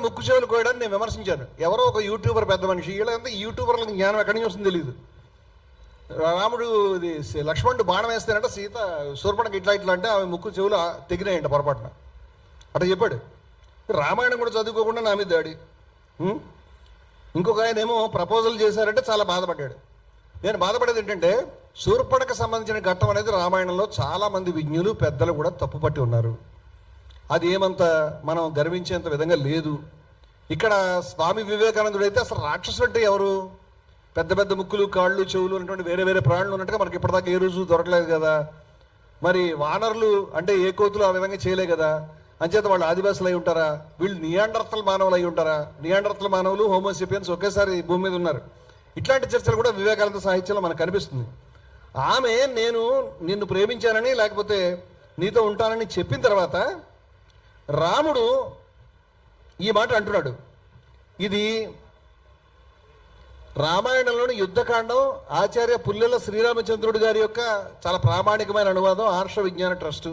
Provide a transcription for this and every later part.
ముక్కు చెవులు కోయడానికి నేను విమర్శించాను. ఎవరో ఒక యూట్యూబర్ పెద్ద మనిషి, వీళ్ళంతా యూట్యూబర్లకు జ్ఞానం ఎక్కడి నుంచి వస్తుందో తెలియదు. రాముడు ఇది లక్ష్మణుడు బాణం వేస్తేనంట సీత శూర్పణకి ఇట్లా ఇట్లా అంటే ఆమె ముక్కు చెవులు తెగినాయంట పొరపాటున. అట్లా చెప్పాడు. రామాయణం కూడా చదువుకోకుండా నా మీద దాడి. ఇంకొక ఆయన ఏమో ప్రపోజల్ చేశారంటే చాలా బాధపడ్డాడు. నేను బాధపడేది ఏంటంటే శూర్పణకు సంబంధించిన ఘట్టం అనేది రామాయణంలో చాలా మంది విజ్ఞులు పెద్దలు కూడా తప్పుపట్టి ఉన్నారు. అది ఏమంత మనం గర్వించేంత విధంగా లేదు. ఇక్కడ స్వామి వివేకానందుడు అయితే అసలు రాక్షసులు అంటే ఎవరు? పెద్ద పెద్ద ముక్కులు కాళ్ళు చెవులు ఉన్నటువంటి వేరే వేరే ప్రాణులు ఉన్నట్టుగా మనకి ఇప్పటిదాకా ఏ రోజు దొరకలేదు కదా. మరి వానరులు అంటే ఏ కోతులు ఆ విధంగా చేయలే కదా. అంచేత వాళ్ళు ఆదివాసులు అయి ఉంటారా? వీళ్ళు నియాండర్తల మానవులు అయి ఉంటారా? నియాండర్తల మానవులు హోమోసేపియన్స్ ఒకేసారి భూమి మీద ఉన్నారు. ఇట్లాంటి చర్చలు కూడా వివేకానంద సాహిత్యంలో మనకు కనిపిస్తుంది. ఆమె నేను నిన్ను ప్రేమించానని లేకపోతే నీతో ఉంటానని చెప్పిన తర్వాత రాముడు ఈ మాట అంటున్నాడు. ఇది రామాయణంలోని యుద్ధకాండం ఆచార్య పుల్లెల శ్రీరామచంద్రుడు గారి యొక్క చాలా ప్రామాణికమైన అనువాదం, ఆర్ష విజ్ఞాన ట్రస్టు.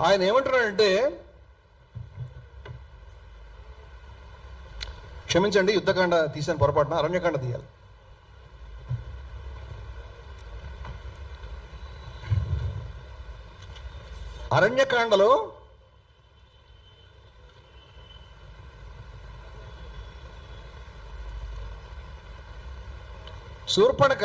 ఆయన ఏమంటున్నాడంటే, క్షమించండి యుద్ధకాండ తీసాను పొరపాటున, అరణ్యకాండ తీయాలి. అరణ్యకాండలో శూర్పణఖ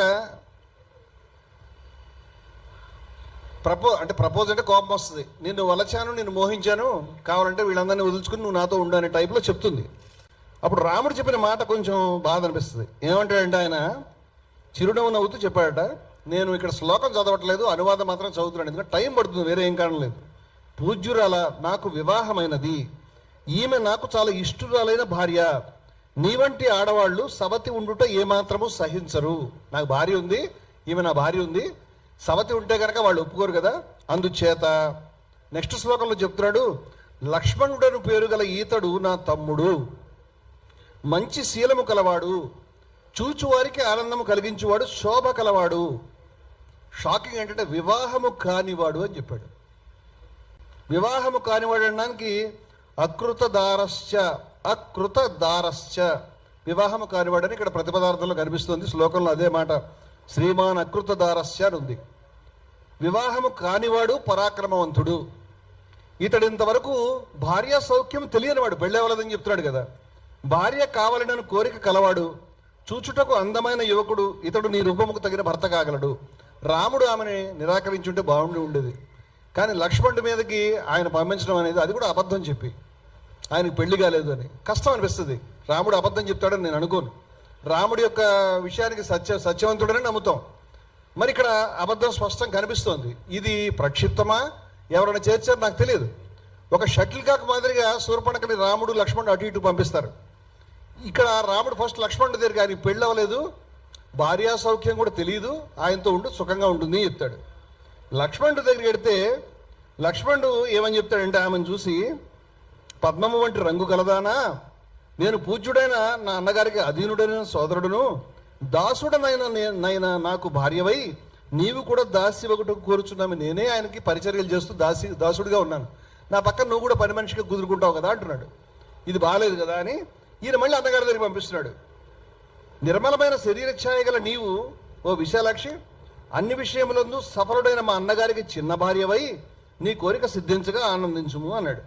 ప్రపోజ్ అంటే కోపం వస్తుంది. నిన్ను వలచాను, నిన్ను మోహించాను, కావాలంటే వీళ్ళందరినీ వదులుచుకుని నువ్వు నాతో ఉండు అనే టైప్లో చెప్తుంది. అప్పుడు రాముడు చెప్పిన మాట కొంచెం బాధ అనిపిస్తుంది. ఏమంటాడంటే ఆయన చిరునవ్వు నవ్వుతూ చెప్పాడట, నేను ఇక్కడ శ్లోకం చదవట్లేదు, అనువాదం మాత్రం చదువుతున్నాను, ఎందుకంటే టైం పడుతుంది, వేరే ఏం కారణం లేదు. పూజ్యురాల నాకు వివాహమైనది, ఈమె నాకు చాలా ఇష్టురాలైన భార్య. నీ వంటి ఆడవాళ్ళు సవతి ఉండుట ఏమాత్రము సహించరు. నాకు భార్య ఉంది, ఈమె నా భార్య ఉంది, సవతి ఉంటే కనుక వాళ్ళు ఒప్పుకోరు కదా. అందుచేత నెక్స్ట్ శ్లోకంలో చెప్తున్నాడు, లక్ష్మణుడను పేరు గల ఈతడు నా తమ్ముడు, మంచి శీలము కలవాడు, చూచువారికి ఆనందము కలిగించువాడు, శోభ కలవాడు. షాకింగ్ ఏంటంటే వివాహము కానివాడు అని చెప్పాడు. వివాహము కానివాడు అనడానికి అకృతదారశ్చ వివాహము కానివాడని ఇక్కడ ప్రతిపదార్థంలో కనిపిస్తుంది. శ్లోకంలో అదే మాట, శ్రీమాన్ అకృతదారశ్చ అని ఉంది. వివాహము కానివాడు పరాక్రమవంతుడు. ఇతడు ఇంతవరకు భార్య సౌఖ్యం తెలియనివాడు, పెళ్ళేవలదని చెప్తున్నాడు కదా. భార్య కావాలని కోరిక కలవాడు, చూచుటకు అందమైన యువకుడు. ఇతడు నీ రూపముకు తగిన భర్త కాగలడు. రాముడు ఆమెని నిరాకరించుంటే బాగుండి ఉండేది, కానీ లక్ష్మణుడి మీదకి ఆయన పంపించడం అనేది, అది కూడా అబద్ధం చెప్పి ఆయనకు పెళ్లి కాలేదు అని కష్టం అనిపిస్తుంది. రాముడు అబద్ధం చెప్తాడని నేను అనుకోను. రాముడి యొక్క విషయానికి సత్యవంతుడని నమ్ముతాం. మరి ఇక్కడ అబద్ధం స్పష్టం కనిపిస్తోంది. ఇది ప్రక్షిప్తమా, ఎవరైనా చేర్చారు నాకు తెలియదు. ఒక షటిల్ కాక్ మాదిరిగా శూర్పణఖని రాముడు లక్ష్మణుడు అటు ఇటు పంపిస్తారు. ఇక్కడ రాముడు ఫస్ట్ లక్ష్మణుడి దగ్గరికి, ఆయన పెళ్ళి అవ్వలేదు, భార్యా సౌఖ్యం కూడా తెలియదు, ఆయనతో ఉండు సుఖంగా ఉంటుంది చెప్తాడు. లక్ష్మణుడి దగ్గరికి వెడితే లక్ష్మణుడు ఏమని చెప్తాడంటే, ఆమెను చూసి, పద్మము వంటి రంగు కలదానా, నేను పూజ్యుడైన నా అన్నగారికి అధీనుడైన సోదరుడును, దాసుడనైనా నాకు భార్యవై నీవు కూడా దాస్యవగుటకు కోరుచున్నాము. నేనే ఆయనకి పరిచర్యలు చేస్తూ దాసుడిగా ఉన్నాను, నా పక్కన నువ్వు కూడా పని మనిషిగా కుదురుకుంటావు కదా అంటున్నాడు. ఇది బాగాలేదు కదా అని ఈయన మళ్ళీ అన్నగారి దగ్గరికి పంపిస్తున్నాడు. నిర్మలమైన శరీర ఛాయ గల నీవు ఓ విశాలాక్షి, అన్ని విషయములందు సఫలుడైన మా అన్నగారికి చిన్న భార్యవై నీ కోరిక సిద్ధించగా ఆనందించుము అన్నాడు.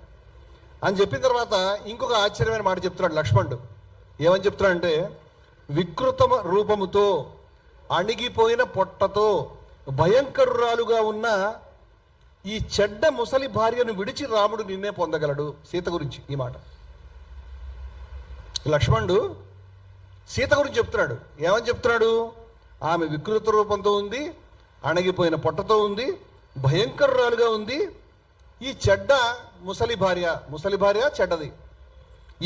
అని చెప్పిన తర్వాత ఇంకొక ఆశ్చర్యమైన మాట చెప్తున్నాడు లక్ష్మణుడు. ఏమని చెప్తున్నాడంటే, వికృత రూపముతో అణిగిపోయిన పొట్టతో భయంకరురాలుగా ఉన్న ఈ చెడ్డ ముసలి భార్యను విడిచి రాముడు నిన్నే పొందగలడు. సీత గురించి ఈ మాట లక్ష్మణుడు సీత గురించి చెప్తున్నాడు. ఏమని చెప్తున్నాడు? ఆమె వికృత రూపంతో ఉంది, అణగిపోయిన పొట్టతో ఉంది, భయంకరురాలుగా ఉంది. ఈ చెడ్డ ముసలి భార్య చెడ్డది,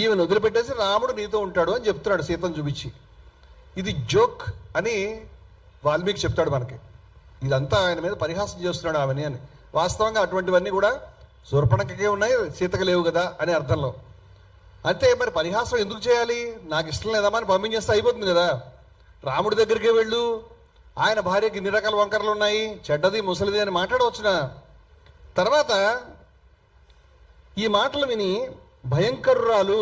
ఈమెను వదిలిపెట్టేసి రాముడు నీతో ఉంటాడు అని చెప్తున్నాడు సీతను చూపించి. ఇది జోక్ అని వాల్మీకి చెప్తాడు మనకి. ఇదంతా ఆయన మీద పరిహాసం చేస్తున్నాడు ఆమెని అని. వాస్తవంగా అటువంటివన్నీ కూడా శూర్పణఖకే ఉన్నాయి, సీతకు లేవు కదా అనే అర్థంలో. అంతే, మరి పరిహాసం ఎందుకు చేయాలి? నాకు ఇష్టం లేదమ్మా అని పంపించేస్తే అయిపోతుంది కదా. రాముడి దగ్గరికే వెళ్ళు, ఆయన భార్యకి ఇన్ని రకాల వంకరలు ఉన్నాయి, చెడ్డది ముసలిది అని మాట్లాడవచ్చునా? తర్వాత ఈ మాటలు విని భయంకరురాలు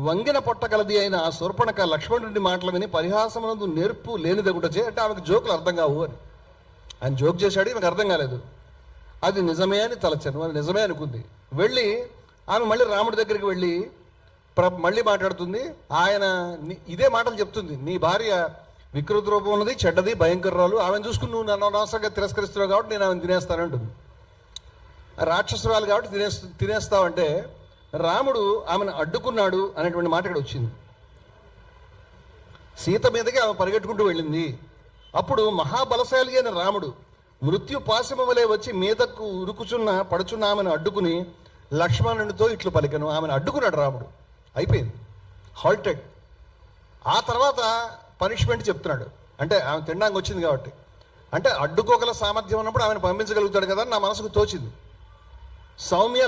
వంగిన పొట్టగలది అయిన ఆ శూర్పణఖ లక్ష్మణుడి మాటలు విని పరిహాసమునందు నేర్పు లేనిదగుటచే, అంటే ఆమెకు జోకులు అర్థం కావు అని. ఆయన జోక్ చేశాడు, ఈమెకు అర్థం కాలేదు. అది నిజమే అని తలచాను, అది నిజమే అనుకుంది. వెళ్ళి ఆమె మళ్ళీ రాముడి దగ్గరికి వెళ్ళి మళ్ళీ మాట్లాడుతుంది. ఆయన ఇదే మాటలు చెప్తుంది, నీ భార్య వికృత రూపం ఉన్నది, చెడ్డది, భయంకరాలు, ఆమెను చూసుకుని నువ్వు నన్ను అనవసరంగా తిరస్కరిస్తున్నావు కాబట్టి నేను ఆమెను తినేస్తానంటుంది. రాక్షసురాలు కాబట్టి తినేస్తావంటే రాముడు ఆమెను అడ్డుకున్నాడు అనేటువంటి మాట ఇక్కడ వచ్చింది. సీత మీదకి ఆమె పరిగెట్టుకుంటూ వెళ్ళింది. అప్పుడు మహాబలశాలి అయిన రాముడు మృత్యు పాశము వలె వచ్చి మీదకు పడుచున్న ఆమెను అడ్డుకుని లక్ష్మణునితో ఇట్లు పలికెను. ఆమెను అడ్డుకున్నాడు రాముడు, అయిపోయింది, హాల్టెడ్. ఆ తర్వాత పనిష్మెంట్ చెప్తున్నాడు, అంటే ఆమె తినడానికి వచ్చింది కాబట్టి, అంటే అడ్డుకోగల సామర్థ్యం ఉన్నప్పుడు ఆమెను పంపించగలుగుతాడు కదా అని నా మనసుకు తోచింది. సౌమ్య